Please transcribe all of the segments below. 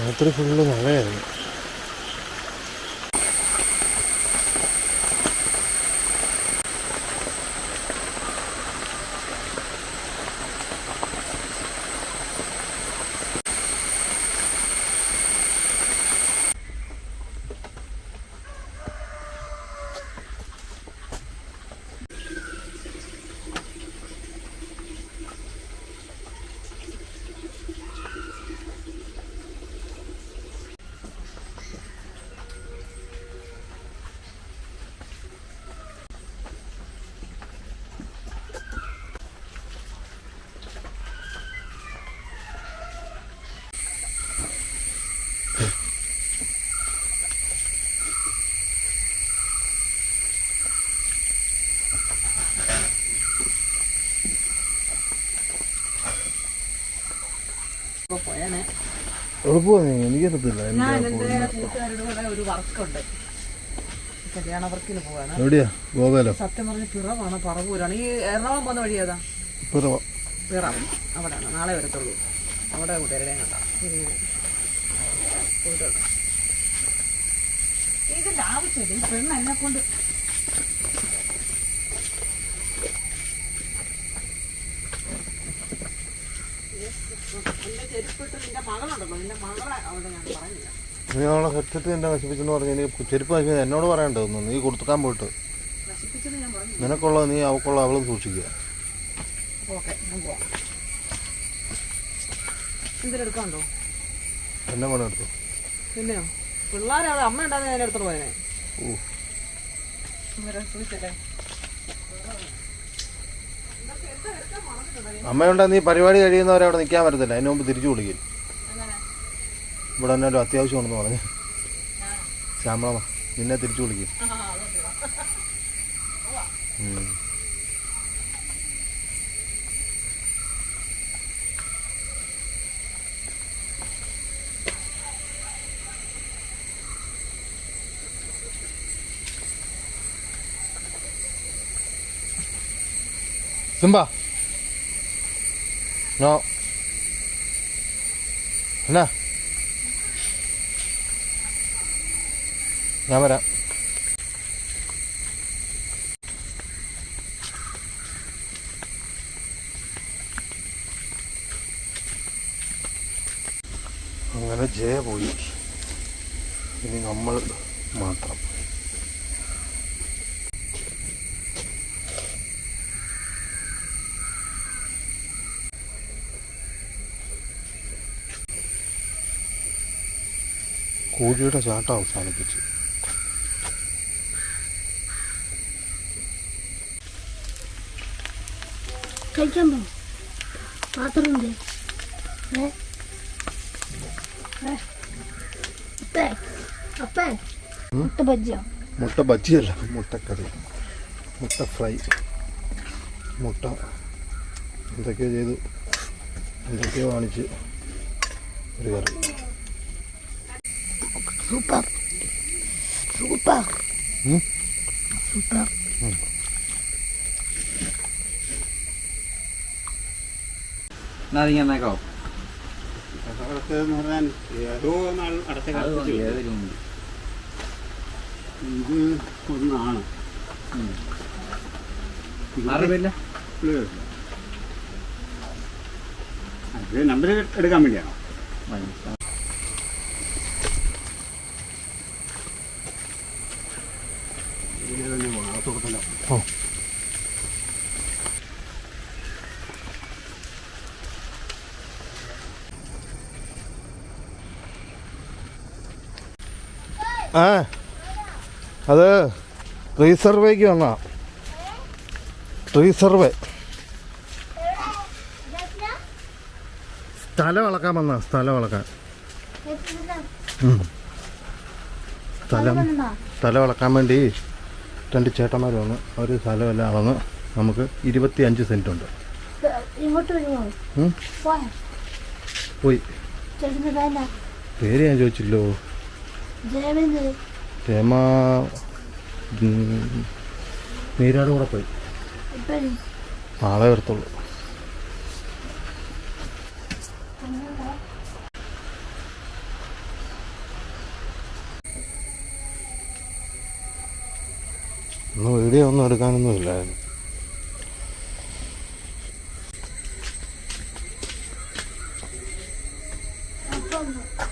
രാത്രി ഫുള്ള് മഴയായിരുന്നു. എനിക്കറിയത്തില്ല. ഒരു വർക്കുണ്ട്, കല്യാണ വർക്കിന് പോവാണ്. എവിടെയാ? ഗോവയിലോ? സത്യം പറഞ്ഞ പിറവാണ്, പറവൂരാണ്. ഈ എറണാകുളം പോകുന്ന വഴി ഏതാ? പിറ അവിടെയാണ്. നാളെ വരത്തുള്ളൂ. അവിടെ കൂട്ടുകാരുടെ കണ്ട ഇതിന്റെ ആവശ്യമില്ല. ഈ പെണ്ണ് എന്നെ കൊണ്ട് നീ അവളെ ഹെഡ്സെറ്റ് എന്നെ നശിപ്പിച്ചെന്ന് പറഞ്ഞ് എനിക്ക് ചെരുപ്പ് നശിപ്പിച്ചത് എന്നോട് പറയണ്ടോന്നു. നീ കൊടുക്കാൻ പോയിട്ട് നിനക്കുള്ളത് നീ അവക്കുള്ള അവളും സൂക്ഷിക്കുക. എന്തിനെടുക്കാണ്ടോ? എന്നെ വേണം എടുത്തു. പിന്നെയോ പിള്ളേരെ അവിടെ അമ്മ ഉണ്ടാകുന്ന ഞാൻ എടുത്തോണ്ട് പോയനെ. അമ്മയുണ്ടാ നീ പരിപാടി കഴിയുന്നവരെ അവിടെ നിൽക്കാൻ പറ്റത്തില്ല. അതിന് മുമ്പ് തിരിച്ചു വിളിക്കും. ഇവിടെ തന്നെ ഒരു അത്യാവശ്യമാണെന്ന് പറഞ്ഞ് ശ്യാമള നിന്നെ തിരിച്ചു വിളിക്കും. സിംബ നോ എന്നാ ഞാൻ വരാം. അങ്ങനെ ജയ പോയി. ഇനി നമ്മൾ മാത്രം. കോഴിയുടെ ചാട്ടം അവസാനിപ്പിച്ചു. കഴിക്കാൻ പോകും പാത്രമുണ്ട്. മുട്ട ബജ്ജിയല്ല, മുട്ടക്കറി, മുട്ട ഫ്രൈ, മുട്ട എന്തൊക്കെയോ ചെയ്ത് എന്തൊക്കെയോ കാണിച്ച് ഒരു കറി. Super super super. നാരങ്ങ ഇത് ഒന്നാണ്. അത് നമ്പർ എടുക്കാൻ വേണ്ടിയാണോ? അത് റീസർവേക്ക് വന്നാ. റീസർവേ സ്ഥലം അളക്കാൻ വന്നാ. സ്ഥലം അളക്കാൻ സ്ഥലം അളക്കാൻ വേണ്ടി രണ്ട് ചേട്ടന്മാർ വന്ന് ഒരു സ്ഥലമെല്ലാം അളന്ന് നമുക്ക് 25 സെന്റ് ഉണ്ട്. പോയി പേര് ഞാൻ ചോദിച്ചില്ലോ. രമ നീരാട് കൂടെ പോയി. നാളെ വരത്തുള്ളൂ. ഒന്നും വീഡിയോ ഒന്നും എടുക്കാനൊന്നും ഇല്ലായിരുന്നു.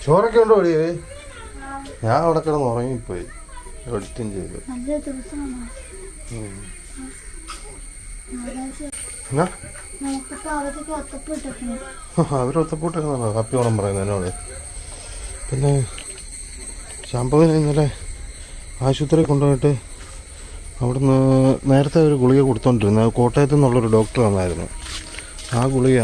ചോറൊക്കെ ഉണ്ടോ ഓടിയേ? ഞാൻ അവിടെ കിടന്ന് ഉറങ്ങിപ്പോയി, എഡിറ്റിങ് ചെയ്ത്. നല്ല ദിവസമാണ്. നമുക്കിപ്പോൾ അവരൊക്കെ ഒത്തപ്പിട്ടിട്ടുണ്ട്. അവരൊത്തപ്പൂട്ടൊക്കെ ഹാപ്പി ഓണം പറയുന്നത് എന്നോട്. പിന്നെ ശാമ്പവിനെ ഇന്നലെ ആശുപത്രി കൊണ്ടുപോയിട്ട് അവിടുന്ന് നേരത്തെ ഒരു ഗുളിക കൊടുത്തോണ്ടിരുന്നത് കോട്ടയത്തു നിന്നുള്ളൊരു ഡോക്ടർ വന്നായിരുന്നു. ആ ഗുളിക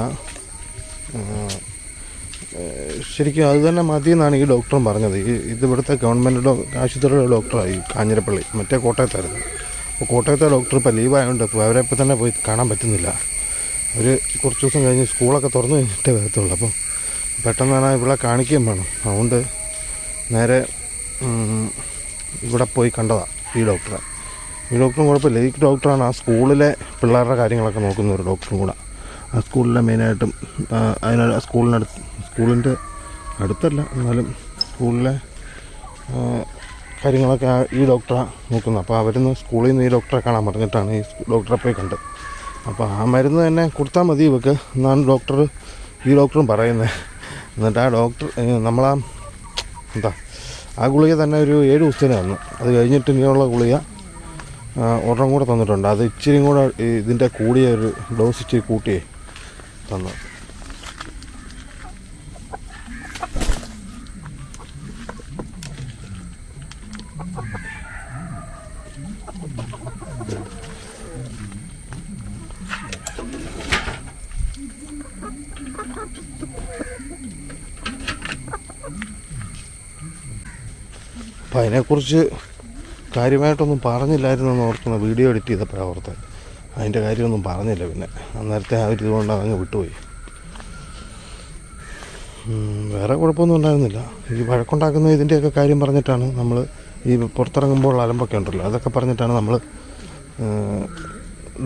ശരിക്കും അത് തന്നെ മതി എന്നാണ് ഈ ഡോക്ടറും പറഞ്ഞത്. ഇത് ഇവിടുത്തെ ഗവൺമെൻറ് ആശുപത്രിയുടെ ഡോക്ടറായി കാഞ്ഞിരപ്പള്ളി, മറ്റേ കോട്ടയത്തായിരുന്നു. അപ്പോൾ കോട്ടയത്തെ ഡോക്ടർ ഇപ്പോൾ ലീവായതുകൊണ്ട് ഇപ്പോൾ അവരെ ഇപ്പോൾ തന്നെ പോയി കാണാൻ പറ്റുന്നില്ല. അവർ കുറച്ച് ദിവസം കഴിഞ്ഞ് സ്കൂളൊക്കെ തുറന്നു കഴിഞ്ഞിട്ടേ വരത്തുള്ളൂ. അപ്പം പെട്ടെന്നാണ് ഇവിടെ കാണിക്കുകയും വേണം. അതുകൊണ്ട് നേരെ ഇവിടെ പോയി കണ്ടതാണ് ഈ ഡോക്ടറെ. ഈ ഡോക്ടറും കുഴപ്പമില്ല. ഈ ഡോക്ടറാണ് ആ സ്കൂളിലെ പിള്ളേരുടെ കാര്യങ്ങളൊക്കെ നോക്കുന്ന ഒരു ഡോക്ടറും കൂടെ. ആ സ്കൂളിലെ മെയിനായിട്ടും സ്കൂളിൻ്റെ അടുത്തല്ല എന്നാലും സ്കൂളിലെ കാര്യങ്ങളൊക്കെ ഈ ഡോക്ടറാണ് നോക്കുന്നത്. അപ്പോൾ അവരിന്ന് സ്കൂളിൽ നിന്ന് ഈ ഡോക്ടറെ കാണാൻ പറഞ്ഞിട്ടാണ് ഈ ഡോക്ടറെ പോയി കണ്ടത്. അപ്പോൾ ആ മരുന്ന് തന്നെ കൊടുത്താൽ മതി ഇവക്ക് എന്നാണ് ഈ ഡോക്ടറും പറയുന്നത്. എന്നിട്ട് ആ ഡോക്ടർ ആ ഗുളിക തന്നെ ഒരു 7 ദിവസത്തിന് തന്നു. അത് കഴിഞ്ഞിട്ട് ഇനിയുള്ള ഗുളിക ഒരെണ്ണം കൂടെ തന്നിട്ടുണ്ട്. അത് ഇച്ചിരി കൂടെ ഇതിൻ്റെ കൂടിയ ഒരു ഡോസ് ഇച്ചിരി കൂട്ടിയേ തന്നു. അപ്പം അതിനെക്കുറിച്ച് കാര്യമായിട്ടൊന്നും പറഞ്ഞില്ലായിരുന്നെന്ന് ഓർക്കുന്ന വീഡിയോ എഡിറ്റ് ചെയ്തപ്പോഴാണ് ഓർത്തത്. അതിൻ്റെ കാര്യമൊന്നും പറഞ്ഞില്ല. പിന്നെ അന്നേരത്തെ ആ ഒരു ഇതുകൊണ്ട് അങ്ങ് വിട്ടുപോയി. വേറെ കുഴപ്പമൊന്നും ഉണ്ടായിരുന്നില്ല. ഈ വഴക്കുണ്ടാക്കുന്ന ഇതിൻ്റെയൊക്കെ കാര്യം പറഞ്ഞിട്ടാണ് നമ്മൾ ഈ പുറത്തിറങ്ങുമ്പോൾ അലമ്പൊക്കെ ഉണ്ടല്ലോ, അതൊക്കെ പറഞ്ഞിട്ടാണ് നമ്മൾ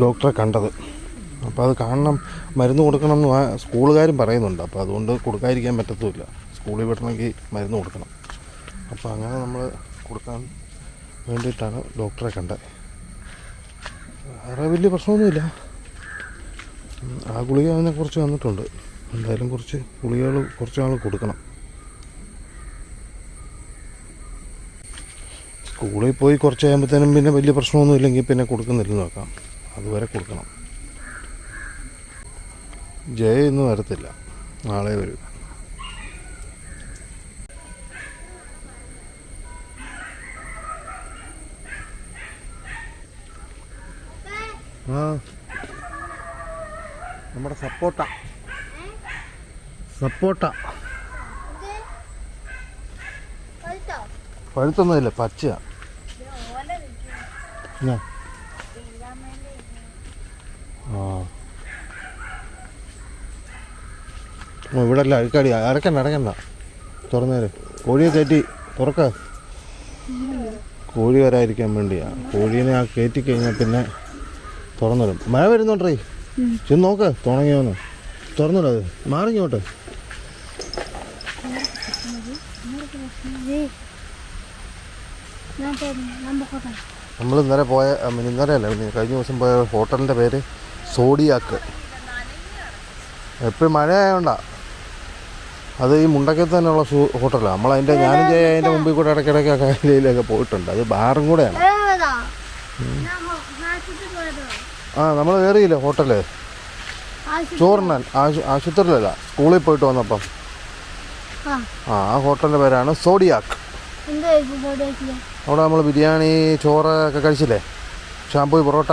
ഡോക്ടറെ കണ്ടത്. അപ്പോൾ അത് കാണണം, മരുന്ന് കൊടുക്കണം എന്ന് സ്കൂളുകാരും പറയുന്നുണ്ട്. അപ്പോൾ അതുകൊണ്ട് കൊടുക്കാതിരിക്കാൻ പറ്റത്തുമില്ല. സ്കൂളിൽ വിടണമെങ്കിൽ മരുന്ന് കൊടുക്കണം. അപ്പോൾ അങ്ങനെ നമ്മൾ കൊടുക്കാൻ വേണ്ടിയിട്ടാണ് ഡോക്ടറെ കണ്ടത്. വേറെ വലിയ പ്രശ്നമൊന്നുമില്ല. ആ ഗുളിക അതിനെക്കുറിച്ച് വന്നിട്ടുണ്ട്. എന്തായാലും കുറച്ച് ഗുളികകൾ കുറച്ച് നാൾ കൊടുക്കണം. സ്കൂളിൽ പോയി കുറച്ച് കഴിയുമ്പോഴത്തേനും പിന്നെ വലിയ പ്രശ്നമൊന്നും ഇല്ലെങ്കിൽ പിന്നെ കൊടുക്കുന്നില്ലെന്ന് നോക്കാം. അതുവരെ കൊടുക്കണം. ജയ ഇന്ന് വരത്തില്ല, നാളെ വരും. നമ്മുടെ സപ്പോട്ട പഴുത്തൊന്നുമില്ല, പച്ചയാ. ഇവിടെ അല്ല അഴുക്കാടി. അടക്കണ്ട തുറന്നേര്. കോഴിയെ കയറ്റി തുറക്ക. കോഴി വരാതിരിക്കാൻ വേണ്ടിയാ. കോഴീനെ ആ കയറ്റി കഴിഞ്ഞാൽ പിന്നെ തുറന്നിടും. മഴ വരുന്നുണ്ടേ, ചെന്ന് നോക്ക് തുണങ്ങിയോന്ന്. തുറന്നിടും. അത് മാറിങ്ങോട്ട്. നമ്മൾ ഇന്നലെ കഴിഞ്ഞ ദിവസം പോയ ഹോട്ടലിൻ്റെ പേര് സോഡിയാക്ക്. എപ്പോഴും മഴ ആയതുകൊണ്ടാ. അത് ഈ മുണ്ടക്കത്ത് തന്നെയുള്ള ഹോട്ടലാണ്. നമ്മളതിൻ്റെ ഞാനും അതിൻ്റെ മുമ്പിൽ കൂടെ ഇടയ്ക്കിടയ്ക്ക് കയ്യിലൊക്കെ പോയിട്ടുണ്ട്. അത് ബാറും കൂടെയാണ്. നമ്മൾ കയറിയില്ലേ ഹോട്ടല് ചോറിനാൻ? ആശുപത്രിയിലല്ല, സ്കൂളിൽ പോയിട്ട് വന്നപ്പം. ആ ഹോട്ടലിൻ്റെ പേരാണ് സോഡിയാക്ക്. അവിടെ നമ്മൾ ബിരിയാണി ചോറ് ഒക്കെ കഴിച്ചില്ലേ, ഷാമ്പൂയ് പൊറോട്ട.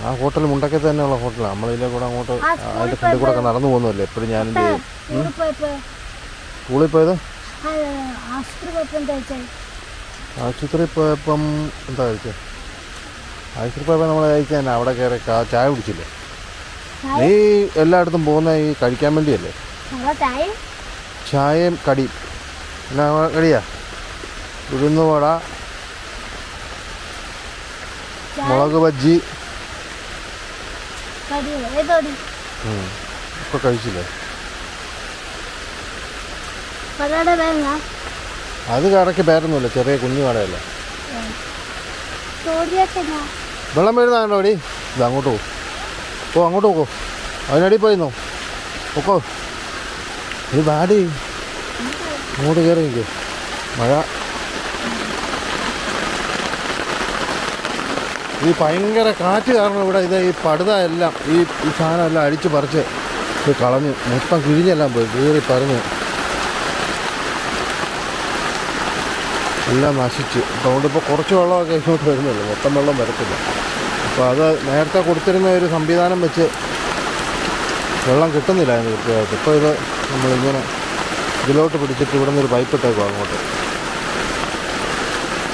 ആ ഹോട്ടൽ മുണ്ടക്കത്ത് തന്നെയുള്ള ഹോട്ടലാണ്. നമ്മളിതിലെ കൂടെ അങ്ങോട്ട് അതിൻ്റെ ഫ്രണ്ടിൽ കൂടെ ഒക്കെ നടന്നു പോകുന്നതല്ലേ എപ്പോഴും. ഞാനും സ്കൂളിൽ പോയത് ആശുപത്രി പോയപ്പം എന്താ കഴിച്ചത്? ആശുപത്രി പോയപ്പോൾ നമ്മൾ കഴിച്ചാൽ തന്നെ അവിടെ കയറി ചായ കുടിച്ചില്ലേ? നീ എല്ലായിടത്തും പോകുന്ന ഈ കഴിക്കാൻ വേണ്ടിയല്ലേ? ചായയും കടിയും. എന്നാ കടിയാ? ഉഴുന്ന് വട, മുളക് ബജ്ജി ഒക്കെ കഴിച്ചില്ലേ? അത് കടയ്ക്ക് പേരൊന്നുമില്ല, ചെറിയ കുഞ്ഞു കടയല്ലേ. തോടിയൊക്കെ വെള്ളം വീഴുന്നതാണോ അടി? ഇത് അങ്ങോട്ട് പോകും. അങ്ങോട്ട് പോക്കോ. അതിനടി പോയിരുന്നോ? പൊക്കോ. ഇത് ബാടി അങ്ങോട്ട് കയറി നിൽക്കേ. മഴ ഈ ഭയങ്കര കാറ്റ് കാരണം ഇവിടെ ഇത് ഈ പടുത എല്ലാം ഈ സാധനം എല്ലാം അടിച്ച് പറിച്ച് ഇത് കളഞ്ഞ് മൊത്തം കിഴിഞ്ഞെല്ലാം പോയി കീറി പറഞ്ഞ് എല്ലാം നശിച്ച്. അതുകൊണ്ട് ഇപ്പോൾ കുറച്ച് വെള്ളമൊക്കെ ഇങ്ങോട്ട് വരുന്നുള്ളൂ, മൊത്തം വെള്ളം വരത്തില്ല. അപ്പോൾ അത് നേരത്തെ കൊടുത്തിരുന്ന ഒരു സംവിധാനം വെച്ച് വെള്ളം കിട്ടുന്നില്ല അതിന് കൃത്യമായിട്ട്. ഇപ്പോൾ ഇത് നമ്മളിങ്ങനെ ഇതിലോട്ട് പിടിച്ചിട്ട് ഇവിടെ നിന്നൊരു പൈപ്പ് ഇട്ടേക്കും അങ്ങോട്ട്.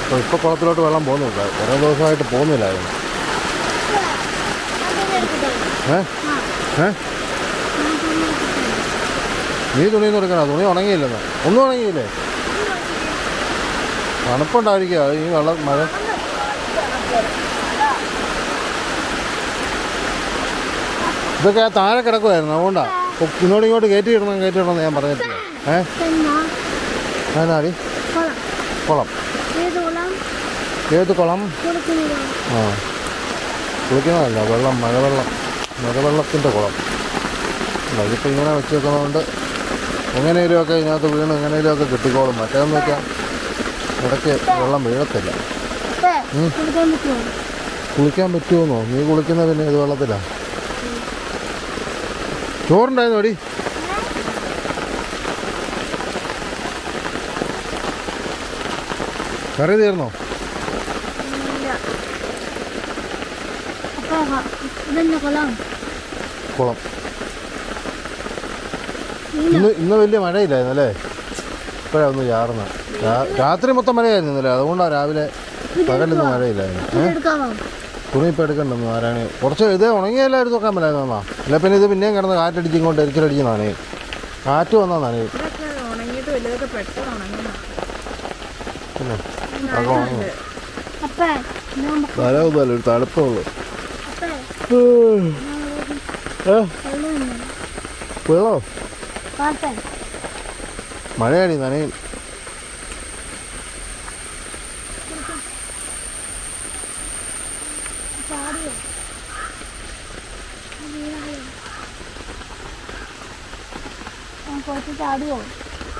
അപ്പോൾ ഇപ്പോൾ കുളത്തിലോട്ട് വെള്ളം പോകുന്നില്ല, കുറേ ദിവസമായിട്ട് പോകുന്നില്ലായിരുന്നു. നീ തുണിയൊന്നും എടുക്കണോ? തുണി ഉണങ്ങിയില്ലെന്ന്. ഒന്നും ഉണങ്ങിയില്ലേ? തണുപ്പുണ്ടായിരിക്കുക ഈ വെള്ളം മഴ. ഇതൊക്കെ ആ താഴെ കിടക്കുമായിരുന്നു, അതുകൊണ്ടാണ് ഇങ്ങോട്ട് കയറ്റിയിടണമെന്ന് ഞാൻ പറഞ്ഞിട്ടില്ല. അതിനാടി കുളം. ഏത് കുളം? ആ കുളിക്കുന്നതല്ല, വെള്ളം മഴവെള്ളത്തിൻ്റെ കുളം. അതിപ്പോൾ ഇങ്ങനെ വെച്ച് വെക്കുന്നതുകൊണ്ട് എങ്ങനെയൊക്കെ ഇതിനകത്ത് വീണ് എങ്ങനെയൊക്കെ കിട്ടിക്കോളും. മറ്റേതെന്ന് വെച്ചാൽ ഇടയ്ക്ക് വെള്ളം വീഴത്തില്ല. കുളിക്കാൻ പറ്റുമോന്നോ? നീ കുളിക്കുന്ന പിന്നെ ഇത് വെള്ളത്തിലാണ്. ചോറുണ്ടായിരുന്നു അടി? കറി തീർന്നോ? കുളം ഇന്ന് വലിയ മഴയില്ലായിരുന്നു അല്ലേ? ഇപ്പോഴാണ് ഒന്ന് ചാർന്ന. രാത്രി മൊത്തം മഴയായിരുന്നില്ലേ, അതുകൊണ്ടാണ് രാവിലെ പകലൊന്നും മഴയില്ലായിരുന്നു. തുണി ഇപ്പോൾ എടുക്കണ്ടെന്ന് ആരാണ് കുറച്ച് ഇത് ഉണങ്ങിയെല്ലാം എടുത്ത് നോക്കാൻ പറ്റായിരുന്നാ. അല്ല പിന്നെ ഇത് പിന്നെയും കിടന്ന് കാറ്റടിച്ച് ഇങ്ങോട്ട് എരിച്ചിലടിച്ച് നനയും. കാറ്റ് വന്നാൽ നനയും. പിന്നെ അത് ഉണങ്ങും. തലമൊന്നുമല്ല, ഒരു തണുപ്പുള്ളൂ. വെള്ളോ മഴയാടി നനയും.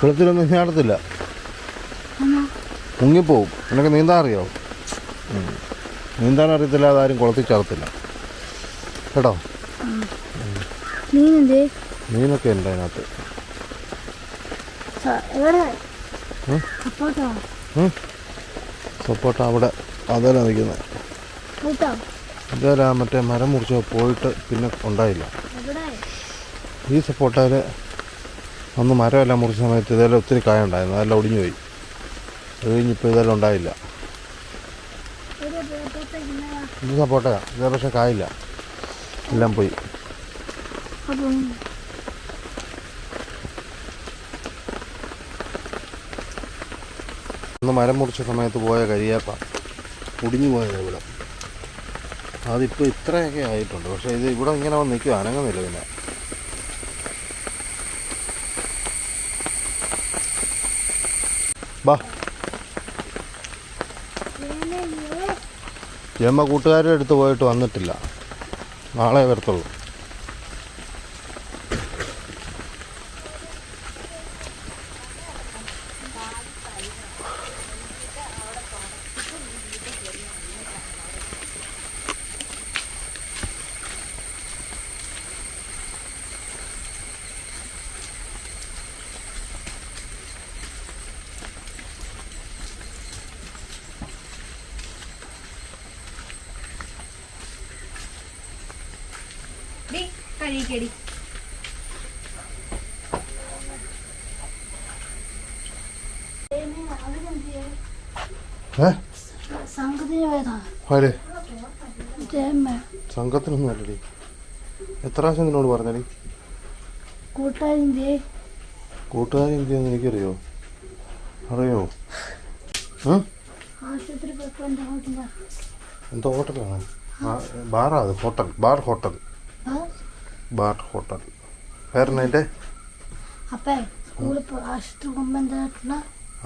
കുളത്തിലൊന്നും ചാടത്തില്ല, മുങ്ങിപ്പോവും. നിനക്ക് നീന്താൻ അറിയോ? നീന്താൻ അറിയത്തില്ല, അതാരും കുളത്തിൽ ചാടത്തില്ല കേട്ടോ. മീനൊക്കെ ഉണ്ട് അതിനകത്ത്. സപ്പോട്ട അവിടെ അതല്ല നിൽക്കുന്നത്. ഇതല്ല മറ്റേ മരം മുറിച്ച് പോയിട്ട് പിന്നെ ഉണ്ടായില്ല. ഈ സപ്പോട്ടയിൽ അന്ന് മരമെല്ലാം മുറിച്ച സമയത്ത് ഇതെല്ലാം ഒത്തിരി കായ ഉണ്ടായിരുന്നു, അതെല്ലാം ഒടിഞ്ഞു പോയി. അത് കഴിഞ്ഞിപ്പോൾ ഇതെല്ലാം ഉണ്ടായില്ല. ഇത് സപ്പോട്ടയാണ്, ഇത് പക്ഷേ കായില്ല, എല്ലാം പോയി. അന്ന് മരം മുറിച്ച സമയത്ത് പോയ കരിയാപ്പ ഒടിഞ്ഞു പോയത് ഇവിടെ. അതിപ്പോൾ ഇത്രയൊക്കെ ആയിട്ടുണ്ട്, പക്ഷേ ഇത് ഇവിടെ ഇങ്ങനെ വന്ന് നിൽക്കുക, അനങ്ങുന്നില്ല. പിന്നെ ബാ ജമ്മ കൂട്ടുകാരുടെ അടുത്ത് പോയിട്ട് വന്നിട്ടില്ല, നാളെ വരത്തുള്ളൂ. കഴിക്കടി. സംഘത്തിനൊന്നും അല്ലടി. എത്ര പ്രാവശ്യം നിന്നോട് പറഞ്ഞടി കൂട്ടുകാരി എന്തിയെന്ന് എനിക്കറിയോ? അറിയോ? എന്തോ ഹോട്ടലാണ്, ബാറാ അത്? Hotel, bar hotel, bar hotel. പേരെന്നെ?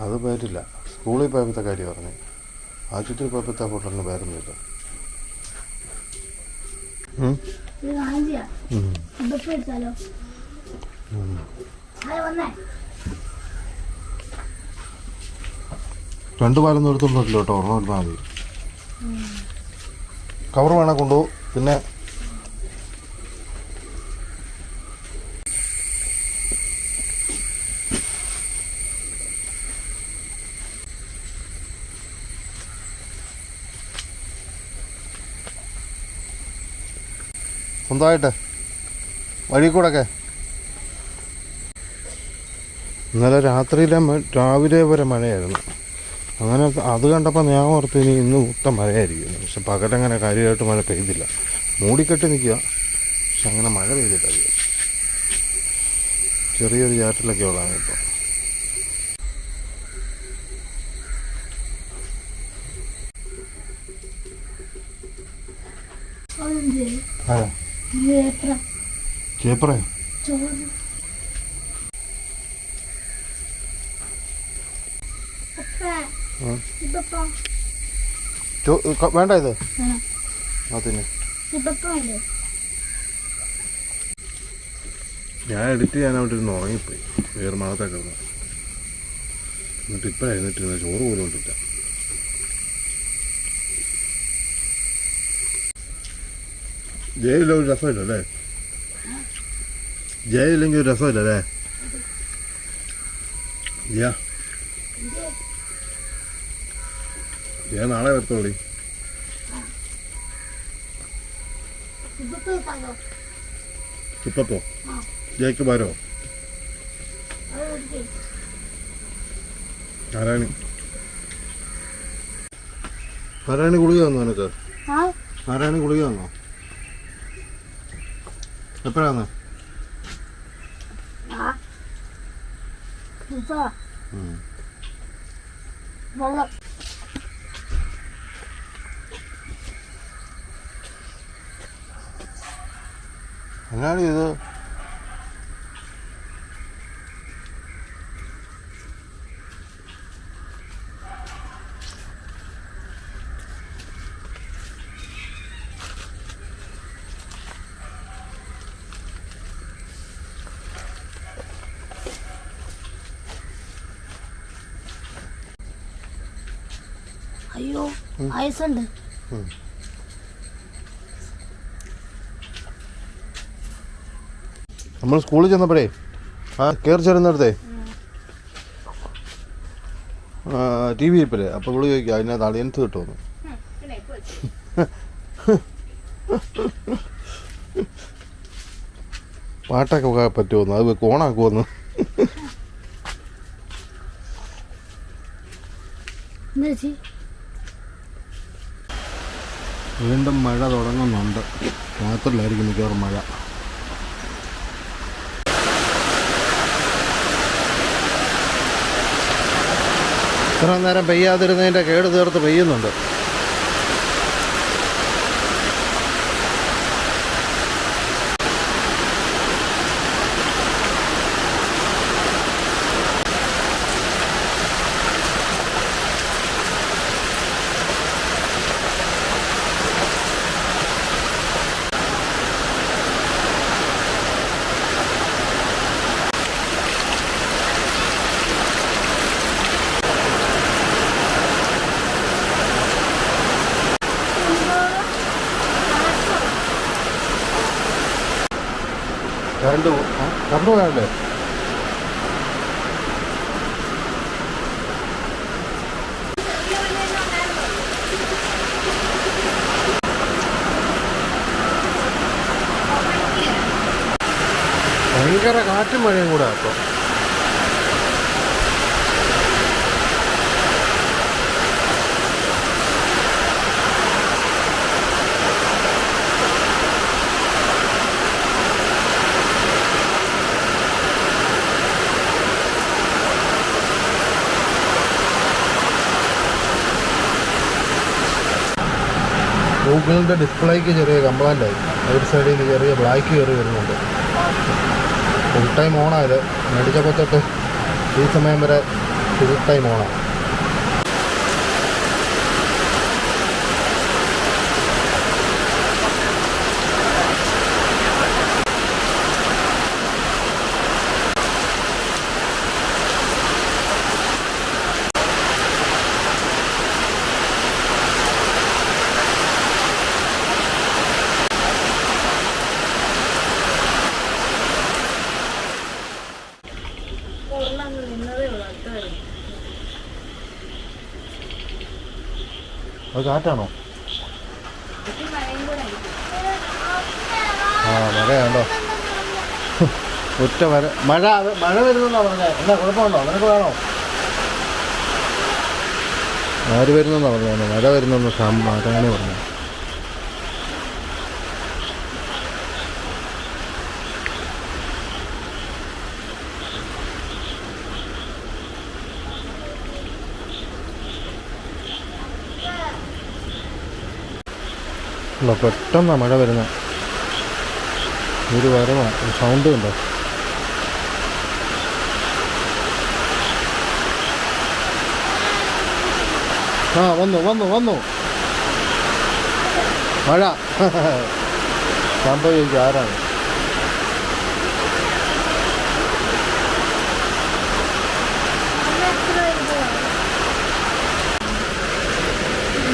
അത് പേരില്ല, സ്കൂളിൽ പോയപ്പോഴത്തെ കാര്യം പറഞ്ഞു. ആശുപത്രി പോയപ്പോഴത്തെ ഫോട്ടോന് വേറൊന്നുമില്ല. ഇത് കാണിച്ചാ ഇതൊക്കെ എടുത്താലോ? വന്നേ 2 പാലൊന്നും എടുത്തോണ്ടില്ല കേട്ടോ, ഒരെണ്ണം എടുത്താൽ മതി. കവർ വേണേ കൊണ്ടുപോകും. പിന്നെ സ്വന്തമായിട്ട് വഴി കൂടെയൊക്കെ ഇന്നലെ രാവിലെ വരെ മഴയായിരുന്നു. അങ്ങനെ അത് കണ്ടപ്പോൾ ഞാൻ ഓർത്ത് ഇനി ഇന്ന് മൊത്തം മഴയായിരിക്കും. പക്ഷെ പകലങ്ങനെ കാര്യമായിട്ട് മഴ പെയ്തില്ല. മൂടിക്കെട്ടി നിൽക്കുക, പക്ഷെ അങ്ങനെ മഴ പെയ്തിട്ടറിയ. ചെറിയൊരു ചാറ്റിലൊക്കെ ഉള്ളതാണ് ഇപ്പോൾ. ചേപ്പറേ വേണ്ട ഇത് അതിന് ഞാൻ എഡിറ്റ് ചെയ്യാനായിട്ട് ഇരുന്ന് ഉറങ്ങിപ്പോയി. വേറെ മണത്തൊക്കെ ഇരുന്ന് എന്നിട്ട് ഇപ്പം എഴുന്നിട്ടിരുന്ന ചോറ് പോലും കൊണ്ടില്ല. ജയിലില്ല ഒരു രസമില്ലല്ലേ? ജയിലില്ലെങ്കിൽ ഒരു രസമില്ലല്ലേ? ഞാൻ നാളെ വരത്തോളി. ഇപ്പോ ജയിക്ക് വരോ? ആരാണി ഗുളിക വന്നോ നിനക്ക്? ആരാണി ഗുളിക വന്നോ? എപ്പോഴാന്ന്? എന്നാണ് ഇത്? അയ്യോ ആയസുണ്ട്. നമ്മൾ സ്കൂളിൽ ചെന്നപ്പോഴേ കയറി ചേരുന്നിടത്തേ ടി വി ഇരിപ്പില്ലേ, അപ്പോൾ ഇവിടെ ചോദിക്കുക അതിനകത്ത് അളിയൻസ് കിട്ടുമെന്ന്. പാട്ടൊക്കെ പറ്റുമെന്ന്, അത് കോണാക്കുമെന്ന്. വീണ്ടും മഴ തുടങ്ങുന്നുണ്ട്. രാത്രിയിലായിരിക്കും മിക്കവാറും മഴ. ഇത്ര നേരം പെയ്യാതിരുന്നതിൻ്റെ കേട് തീർത്ത് പെയ്യുന്നുണ്ട്. കറണ്ട് പോയാലേ? ഭയങ്കര കാറ്റും മഴയും കൂടെ അപ്പോൾ. ഗൂഗിളിൻ്റെ ഡിസ്പ്ലേക്ക് ചെറിയ കംപ്ലൈൻ്റ് ആയി. ഒരു സൈഡിൽ നിന്ന് ചെറിയ ബ്ലാക്ക് കയറി വരുന്നുണ്ട്. ഫുൾ ടൈം ഓണായത് മേടിച്ചപ്പോൾ തൊട്ട് ഈ സമയം വരെ ഫുൾ ടൈം ഓണാണ്. അത് കാറ്റാണോ? ആ മഴയാണ്ടോ? ഒറ്റ മഴ വരുന്നെന്നാ പറഞ്ഞേ. എന്നാ കുഴപ്പമുണ്ടോ? നിനക്ക് വേണോ? ആര് വരുന്നെന്നാ പറഞ്ഞു? മഴ വരുന്നെന്ന് അങ്ങനെ പറഞ്ഞു. അല്ല പെട്ടെന്നാണ് മഴ വരുന്നത്. ഒരു വരവാണ്, സൗണ്ട് ഉണ്ടോ? ആ വന്നു മഴ. സംഭവിക്കും ആരാണ്?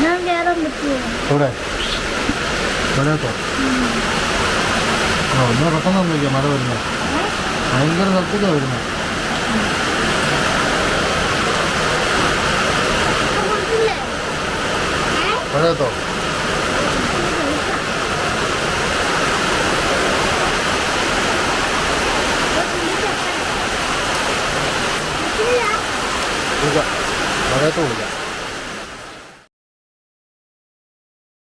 ഞാൻ കയറാൻ പറ്റുമോ? ഇവിടെ മഴയത്തോ? ആ ഒന്ന് പെട്ടെന്നൊന്നുമില്ല മഴ വരുന്നത്. ഭയങ്കര ശബ്ദത്തിലാണ് വരുന്നത്. മഴയത്തോ? വിളിക്കാം, മഴയത്ത് വിളിക്കാം.